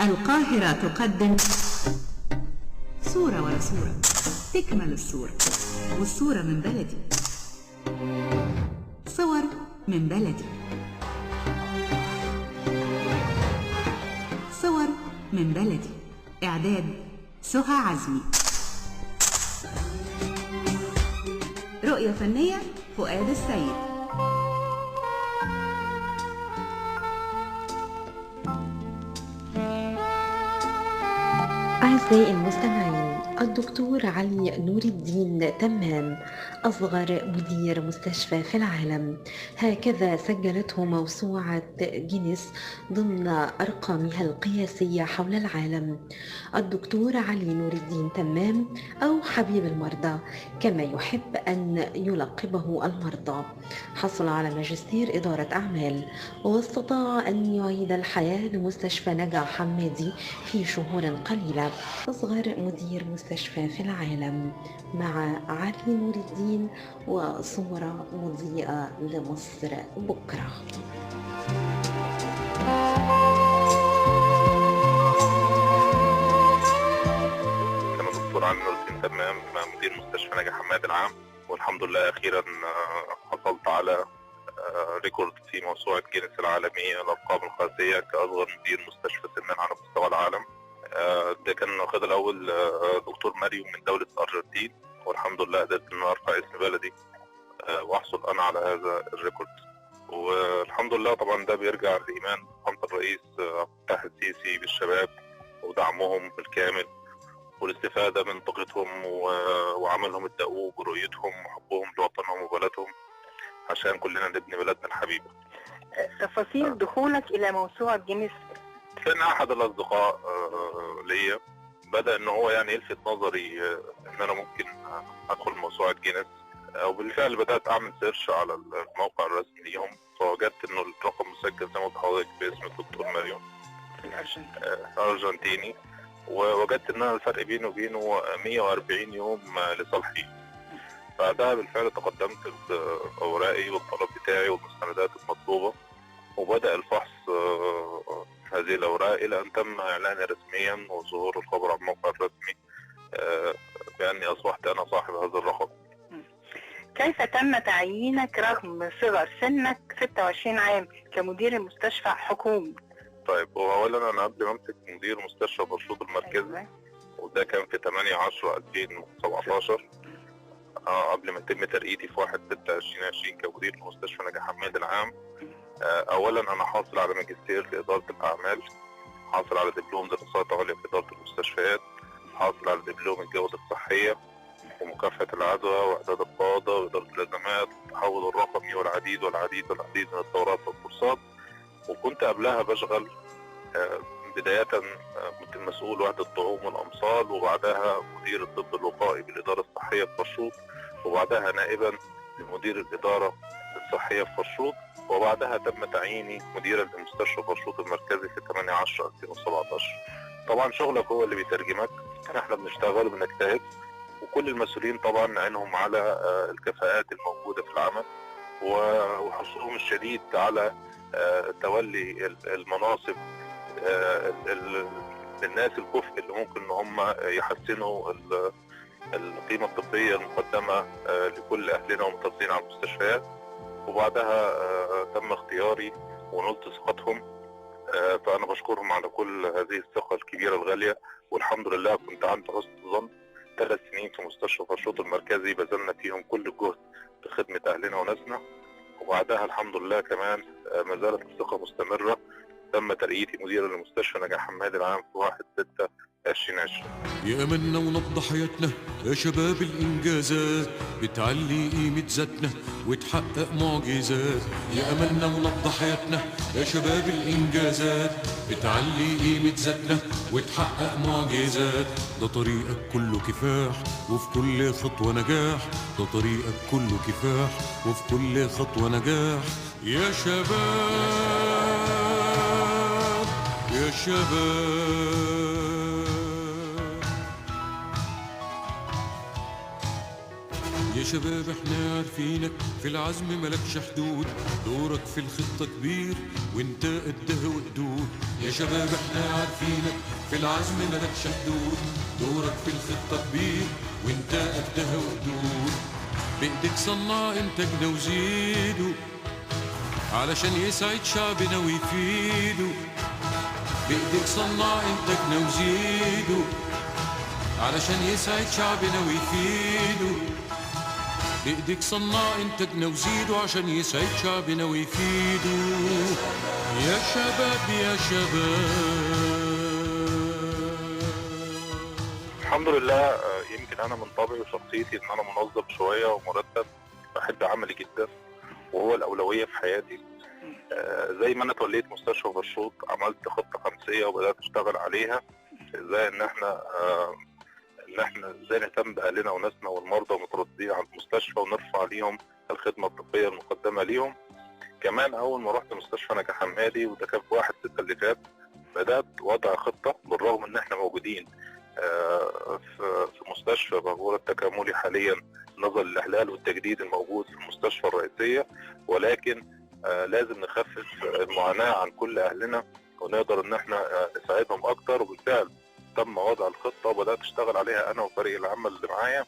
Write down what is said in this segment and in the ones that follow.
القاهرة تقدم صورة ورا صورة تكمل الصورة، والصورة من بلدي، صور من بلدي، صور من بلدي. إعداد سهى عزمي، رؤية فنية فؤاد السيد. أعزائي المستمعين، الدكتور علي نور الدين تمام أصغر مدير مستشفى في العالم، هكذا سجلته موسوعة جينيس ضمن أرقامها القياسية حول العالم. الدكتور علي نور الدين تمام أو حبيب المرضى كما يحب أن يلقبه المرضى، حصل على ماجستير إدارة أعمال واستطاع أن يعيد الحياة لمستشفى نجا حمادي في شهور قليلة، أصغر مدير مستشفى في العالم، مع علي نور الدين وصورة مضيئة لمصر بكرة. أنا دكتور علي نور الدين تمام مدير مستشفى نجا حمادي العام، والحمد لله أخيرا حصلت على ريكورد في موسوعة جينيس العالمية الأرقام القياسية كأصغر مدير مستشفى سنان على مستوى العالم. ده كان واخد الأول دكتور مريم من دولة الأرجنتين، والحمد لله قدرت إن أرفع اسم بلدي وأحصل أنا على هذا الريكورد. والحمد لله طبعا ده بيرجع لإيمان فخامة الرئيس عبد الفتاح السيسي بالشباب ودعمهم بالكامل والاستفادة من طاقتهم وعملهم الدؤوب ورؤيتهم وحبهم لوطنهم وبلدهم عشان كلنا نبني بلدنا الحبيبة. تفاصيل دخولك إلى موسوعة جينيس. كان أحد الأصدقاء ليا بدأ إن هو يعني يلفت نظري إن أنا ممكن أدخل موسوعة جينيس، وبالفعل بدأت أعمل سيرش على الموقع الرسمي ليهم، فوجدت إنه الرقم مسجل زي ما قلت لحضرتك باسم الدكتور مريم الأرجنتيني، ووجدت إن أنا الفرق بينه وبينه 140 يوم لصالحي. بعدها بالفعل تقدمت بأوراقي والطلب بتاعي والمستندات المطلوبة، وبدأ الفحص هذه الأوراق إلى أن تم إعلاني رسميا وظهور الخبر على الموقع الرسمي بأني أصبحت أنا صاحب هذا الرقم. كيف تم تعيينك رغم صغر سنك 26 عام كمدير المستشفى حكومي؟ طيب، وأولا أنا قبل ما أمسك مدير مستشفى برشوط المركزي، وده كان في 8/10/2017 قبل ما يتم ترقيتي في 1/6/2020 كمدير مستشفى نجا حمادي العام. اولا انا حاصل على ماجستير في اداره الاعمال، حاصل على دبلوم دراسات عليا في اداره المستشفيات، حاصل على دبلوم الجوده الصحيه ومكافحه العدوى واعداد القاده واداره الازمات والتحول الرقمي والعديد والعديد والعديد من الدورات والكورسات. وكنت قبلها بشغل بدايه كنت مسؤول وحده الطعوم والامصال، وبعدها مدير الطب الوقائي بالاداره الصحيه في فرشوط، وبعدها نائبا لمدير الاداره الصحيه في فرشوط، وبعدها تم تعييني مديرا لمستشفى فرشوط المركزي في 8/10/2017. طبعا شغلك هو اللي بيترجمك، احنا بنشتغل وبنجتهد، وكل المسؤولين طبعا عينهم على الكفاءات الموجوده في العمل وحرصهم الشديد على تولي المناصب للناس الكفء اللي ممكن ان هم يحسنوا القيمه الطبيه المقدمه لكل اهلنا ومتصلين على المستشفيات. وبعدها تم اختياري ونلت ثقتهم، فأنا بشكرهم على كل هذه الثقة الكبيرة الغالية. والحمد لله كنت عند حسن الظن 3 سنين في مستشفى فرشوط المركزي بذلنا فيهم كل الجهد لخدمة أهلنا وناسنا، وبعدها الحمد لله كمان ما زالت الثقة مستمرة. تم ترقيتي مديرا لمستشفى نجا حمادي العام في 1/6/2020. يا أملنا ونبض حياتنا يا شباب الإنجازات، بتعلي قيمة ذاتنا وتحقق معجزات. يا أملنا ونبض حياتنا يا شباب الإنجازات، بتعلي قيمة ذاتنا وتحقق معجزات. ده طريقك كله كفاح وفي كل خطوة نجاح، ده طريقك كله كفاح وفي كل خطوة نجاح. يا شباب يا شباب يا شباب احنا عارفينك في العزم ملكش حدود، دورك في الخطة كبير وانت قدها وقدود. يا شباب احنا عارفينك في العزم ملكش حدود، دورك في الخطة كبير وانت قدها وقدود. بايدك صنع انتاجنا وزيده علشان يسعد شعبنا ويفيده. بايدك صنع انتاجنا وزيده علشان يسعد شعبنا ويفيده. بايدك صنع انتاجنا وزيده عشان يسعد شعبنا ويفيده. يا شباب يا شباب. الحمد لله. يمكن انا من طبعي وشخصيتي ان انا منظم شويه ومرتب، بحب عملي جدا وهو الاولويه في حياتي. زي ما انا توليت مستشفى برشوط عملت خطه خمسيه وبدات اشتغل عليها، ازاي ان احنا ازاي نهتم باهلنا وناسنا والمرضى المترددين على المستشفى ونرفع ليهم الخدمه الطبيه المقدمه ليهم. كمان اول ما رحت مستشفى نجا حمادي وده كان في 1/6 اللي فات، بدات وضع خطه بالرغم ان احنا موجودين في مستشفى بابور التكاملي حاليا نظرا للاحلال والتجديد الموجود في المستشفى الرئيسيه، ولكن لازم نخفف المعاناه عن كل اهلنا ونقدر ان احنا نساعدهم اكتر. وبالفعل تم وضع الخطه وبدات اشتغل عليها انا وفريق العمل اللي معايا،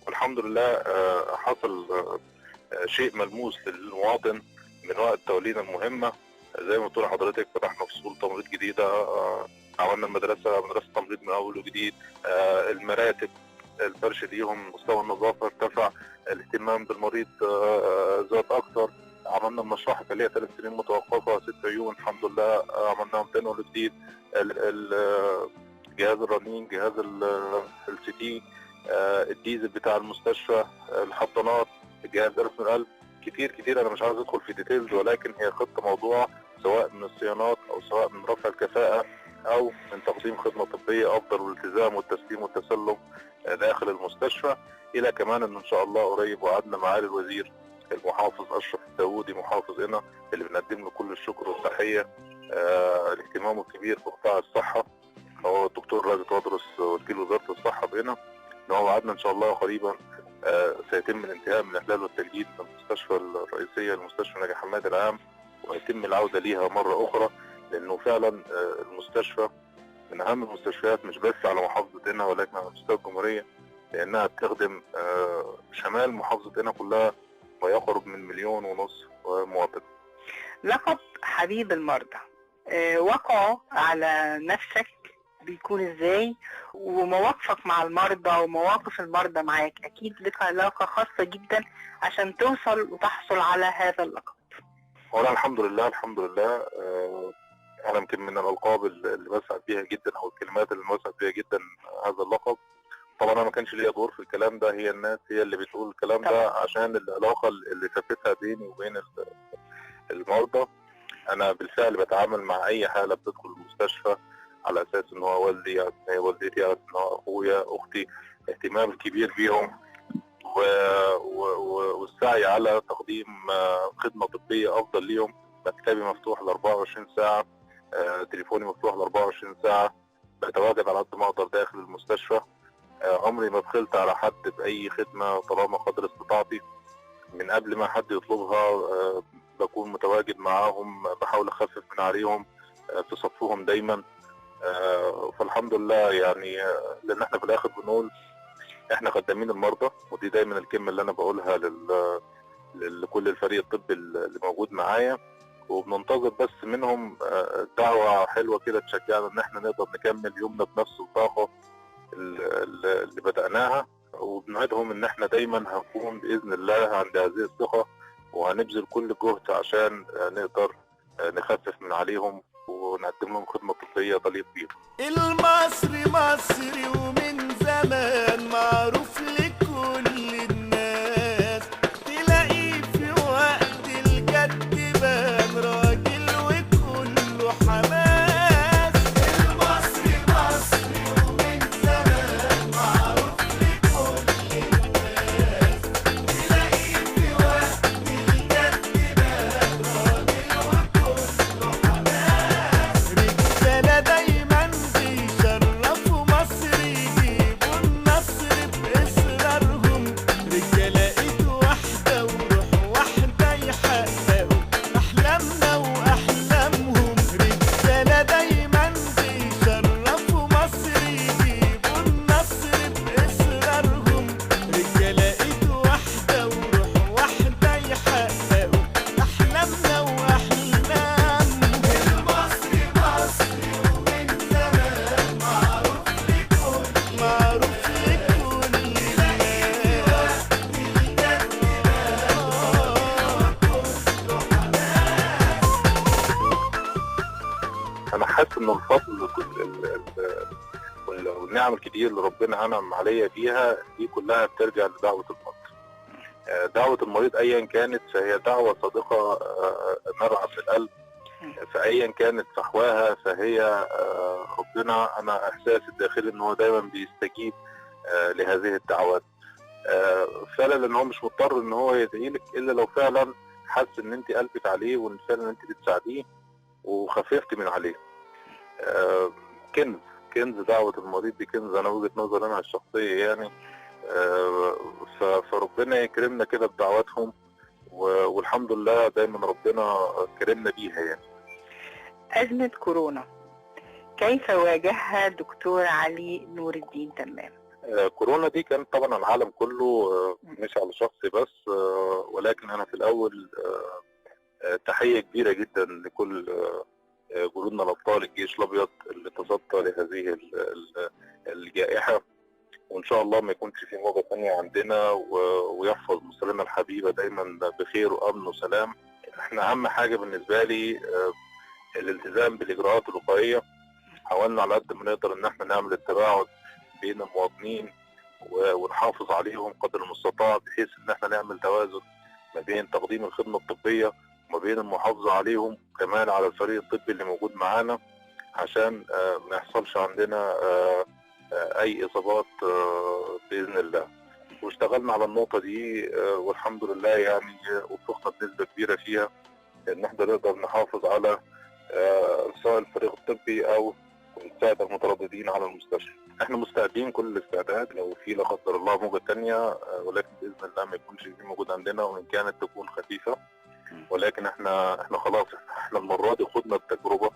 والحمد لله حصل شيء ملموس للمواطن من وقت تولينا المهمه. زي ما قلت لحضرتك فتحنا فصول تمريض جديده، عملنا مدرسه تمريض من اول وجديد، المراتب الفرش ليهم، مستوى النظافه ارتفع، الاهتمام بالمريض زاد اكثر. عملنا مشروع اللي 3 سنين متوقفه 6 عيون الحمد لله عملناهم تاني وجديد، جهاز الرنين، جهاز السي تي، الديزل بتاع المستشفى، الحضانات، جهاز رسم القلب، كتير انا مش عاوز ادخل في ديتيلز، ولكن هي خطه موضوع سواء من الصيانات او سواء من رفع الكفاءه او من تقديم خدمه طبيه افضل والالتزام والتسليم والتسلم داخل المستشفى. الى كمان ان شاء الله قريب وعدنا معالي الوزير المحافظ اشرف الداوودي محافظ هنا اللي بنقدم له كل الشكر والتحيه، الاهتمام الكبير بقطاع الصحه. هو الدكتور راجل تدرس وكيل وزاره الصحه بهنا، ان هو وعدنا ان شاء الله قريبا سيتم الانتهاء من الاحلال والتجديد من المستشفى الرئيسيه لمستشفى نجا حمادي العام، ويتم العوده ليها مره اخرى، لانه فعلا المستشفى من اهم المستشفيات مش بس على محافظه هنا ولكن على مستوى الجمهوريه، لانها بتخدم شمال محافظه هنا كلها ما يقرب من 1.5 مليون مواطن. لقب حبيب المرضى وقعه على نفسك بيكون ازاي، ومواقفك مع المرضى ومواقف المرضى معاك اكيد لك علاقه خاصه جدا عشان توصل وتحصل على هذا اللقب. والله الحمد لله انا يمكن من الالقاب اللي بسعد بيها جدا او الكلمات اللي بسعد بيها جدا هذا اللقب. طبعا انا ما كانش ليا دور في الكلام ده، هي الناس هي اللي بتقول الكلام ده عشان العلاقه اللي شافتها بيني وبين المرضى. انا بالفعل بتعامل مع اي حاله بتدخل المستشفى على اساس ان هو والدي، ان هي والدتي، ان هو اخويا اختي، اهتمام كبير بيهم والسعي على تقديم خدمه طبيه افضل ليهم. مكتبي مفتوح ل 24 ساعه، تليفوني مفتوح ل 24 ساعه، بتواجد على قد ما اقدر داخل المستشفى. عمري ما بخلت على حد باي خدمه طالما قدر استطاعتي، من قبل ما حد يطلبها بكون متواجد معاهم، بحاول اخفف من عليهم في صفهم دايما. فالحمد لله يعني، لان احنا في الاخر بنقول احنا خدامين المرضى، ودي دايما الكلمه اللي انا بقولها لكل الفريق الطبي اللي موجود معايا، وبننتظر بس منهم دعوه حلوه كده تشجعنا ان احنا نقدر نكمل يومنا بنفس الطاقه اللي بدأناها، وبنوعدهم ان احنا دايما هنكون باذن الله عند هذه الثقه، وهنبذل كل جهد عشان نقدر نخفف من عليهم ونقدم لهم خدمه طبيه تليق بيهم. المصري مصري ومن زمان معروف لكل الناس، تلاقيه في وقت الجد بان راجل وكله حماس. المصري مصري ومن زمان معروف لكل الناس، تلاقيه في وقت الجد بان راجل وكله حماس. رجالة دايما بيشرفوا مصر، يجيبوا النصر بإسرائيل. انا حاسس ان الفضل والنعم الكتير اللي ربنا انعم عليا فيها دي كلها بترجع لدعوه المريض. دعوه المريض ايا كانت فهي دعوه صادقه نابعه من القلب، فايا كانت فحواها فهي ربنا، انا احساسي الداخلي ان هو دايما بيستجيب لهذه الدعوات. فعلا لان هو مش مضطر ان هو يدعي لك الا لو فعلا حس ان انت قلبك عليه وان فعلا انت بتساعديه وخففت من عليه. كنز دعوة المريض دي كنز، انا وجهة نظري انا الشخصية يعني. فربنا يكرمنا كده بدعواتهم، والحمد لله دايما ربنا كرمنا بيها يعني. أزمة كورونا كيف واجهها دكتور علي نور الدين تمام؟ كورونا دي كانت طبعا العالم كله، مش على شخصي بس، ولكن انا في الاول تحية كبيرة جدا لكل جنودنا الابطال الجيش الابيض اللي تصدى لهذه الجائحة، وان شاء الله ما يكونش في موجة ثانية عندنا، ويحفظ مصرنا الحبيبة دايما بخير وامن وسلام. احنا اهم حاجة بالنسبة لي الالتزام بالاجراءات الوقائية. حاولنا على قد ما نقدر ان احنا نعمل التباعد بين المواطنين ونحافظ عليهم قدر المستطاع، بحيث ان احنا نعمل توازن ما بين تقديم الخدمة الطبية وما بين المحافظة عليهم، كمان على الفريق الطبي اللي موجود معانا، عشان ما يحصلش عندنا اي اصابات باذن الله. واشتغلنا على النقطة دي والحمد لله يعني وفقنا بنسبة كبيرة فيها ان احنا نقدر نحافظ على سواء الفريق الطبي او السادة المترددين على المستشفى. احنا مستعدين كل الاستعداد لو في لا قدر الله موجة تانية، ولكن باذن الله ما يكونش في موجود عندنا، وان كانت تكون خفيفة. ولكن احنا خلاص احنا المرة دي خدنا التجربة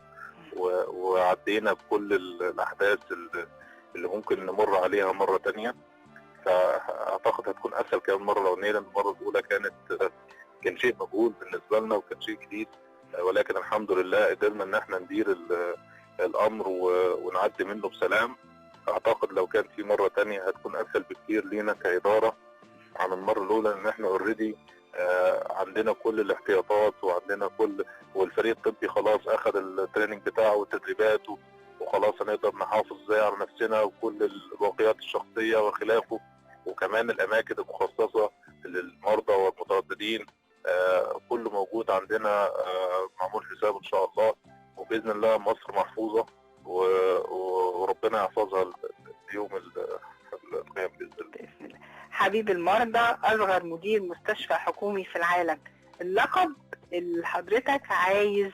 وعدينا بكل الاحداث اللي ممكن نمر عليها مرة تانية. فاعتقد هتكون اسهل كمان مرة لو نينا. المرة الاولى كان شيء مجهول بالنسبة لنا وكان شيء جديد، ولكن الحمد لله قدرنا ان احنا ندير الامر ونعدي منه بسلام. اعتقد لو كان في مرة تانية هتكون اسهل بكتير لينا كإدارة عن المرة الاولى، ان احنا اوريدي عندنا كل الاحتياطات وعندنا والفريق الطبي خلاص اخذ التريننج بتاعه والتدريبات، وخلاص هنقدر نحافظ ازاي على نفسنا وكل الواقعات الشخصية وخلافه، وكمان الاماكن المخصصة للمرضى والمترددين كله موجود عندنا معمول حساب ان شاء الله. وباذن الله مصر محفوظة وربنا يحفظها اليوم القيام باذن الله. حبيب المرضى، اصغر مدير مستشفى حكومي في العالم، اللقب اللي حضرتك عايز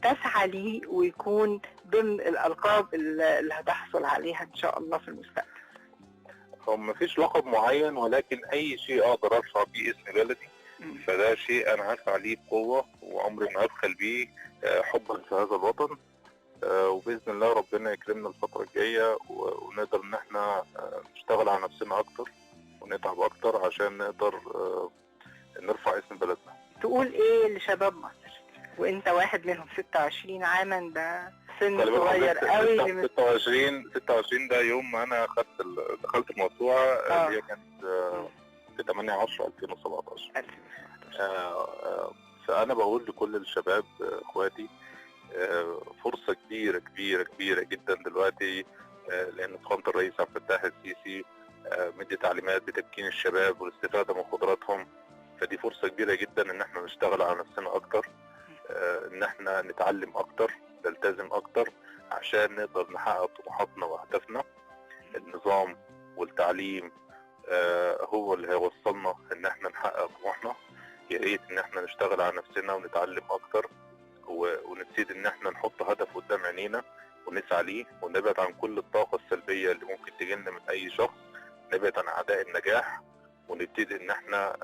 تسعى ليه ويكون ضمن الالقاب اللي هتحصل عليها ان شاء الله في المستقبل. هو مفيش لقب معين، ولكن اي شيء اقدر ارفع بيه اسم بلدي فده شيء انا هسعى ليه بقوه، وعمري ما هبخل بيه حبا في هذا الوطن. وباذن الله ربنا يكرمنا الفتره الجايه ونقدر ان احنا نشتغل على نفسنا اكتر ونتعب اكتر عشان نقدر نرفع اسم بلدنا. تقول ايه لشباب مصر وانت واحد منهم؟ 26 عاما ده سن صغير قوي. 26 ده يوم ما انا دخلت الموسوعه اللي هي كانت في 8/10/2017. فانا بقول لكل الشباب اخواتي فرصه كبيره كبيره كبيره جدا دلوقتي، لان فخامه الرئيس عبد الفتاح السيسي مدي تعليمات بتمكين الشباب والاستفاده من قدراتهم. فدي فرصه كبيره جدا ان احنا نشتغل على نفسنا اكتر، ان احنا نتعلم اكتر، نلتزم اكتر عشان نقدر نحقق طموحاتنا واهدافنا. النظام والتعليم هو اللي هيوصلنا ان احنا نحقق طموحنا. يا ريت ان احنا نشتغل على نفسنا ونتعلم اكتر ونبتدي ان احنا نحط هدف قدام عينينا ونسعى ليه، ونبعد عن كل الطاقة السلبية اللي ممكن تجيلنا من اي شخص، نبعد عن اعداء النجاح، ونبتدي ان احنا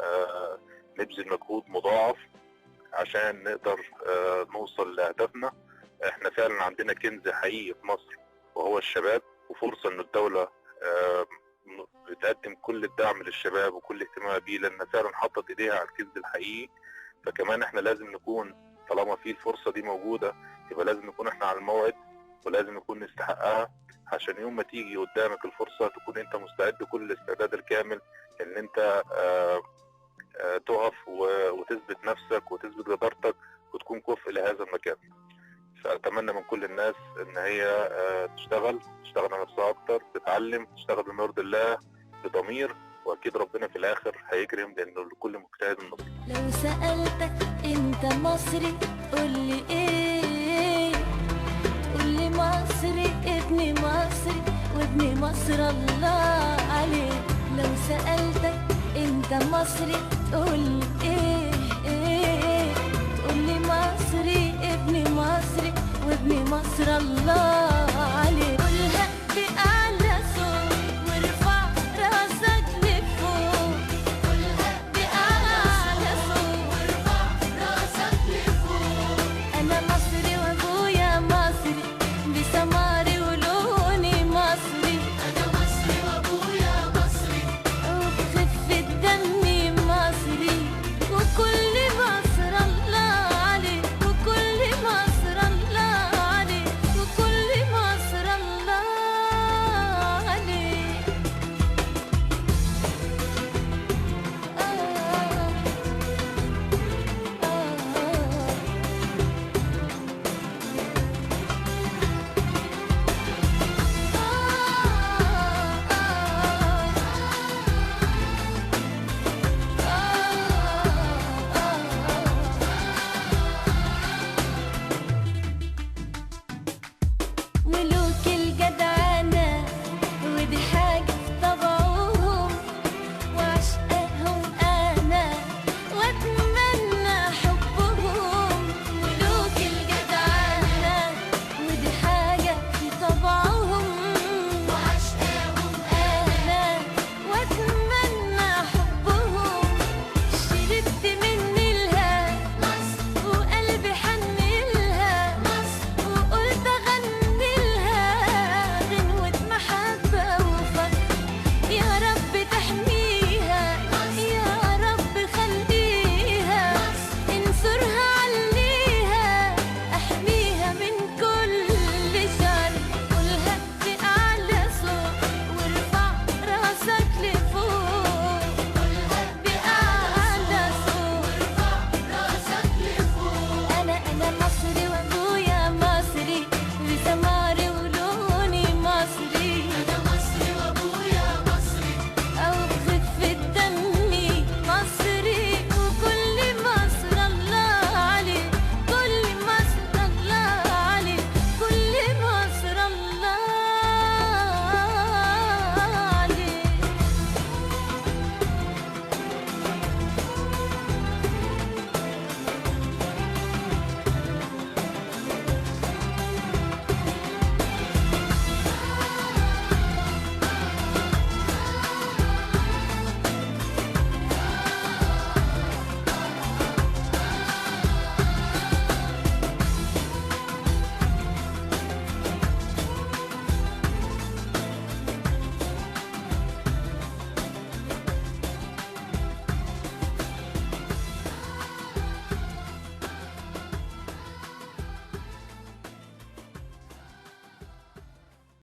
نبذل مجهود مضاعف عشان نقدر نوصل لأهدافنا. احنا فعلا عندنا كنز حقيقي في مصر وهو الشباب، وفرصة ان الدولة بتقدم كل الدعم للشباب وكل اهتمام بيه، لان فعلا حطت ايديها على الكنز الحقيقي. فكمان احنا لازم نكون، طالما في الفرصة دي موجودة، يبقى لازم نكون احنا على الموعد ولازم نكون نستحقها، عشان يوم ما تيجي قدامك الفرصة تكون انت مستعد كل الاستعداد الكامل ان انت تقف وتثبت نفسك وتثبت جدارتك وتكون كفء لهذا المكان. فأتمنى من كل الناس إن هي تشتغل على نفسها أكتر، تتعلم، تشتغل بما يرضي الله بضمير، وأكيد ربنا في الآخر هيكرم، لأنه لكل مجتهد نصيب. لو سألتك أنت مصري قولي إيه؟ تقولي مصري ابن مصري وابن مصر الله عليه. لو سألتك أنت مصري تقولي إيه؟ تقولي مصري ابن مصري وابن مصر الله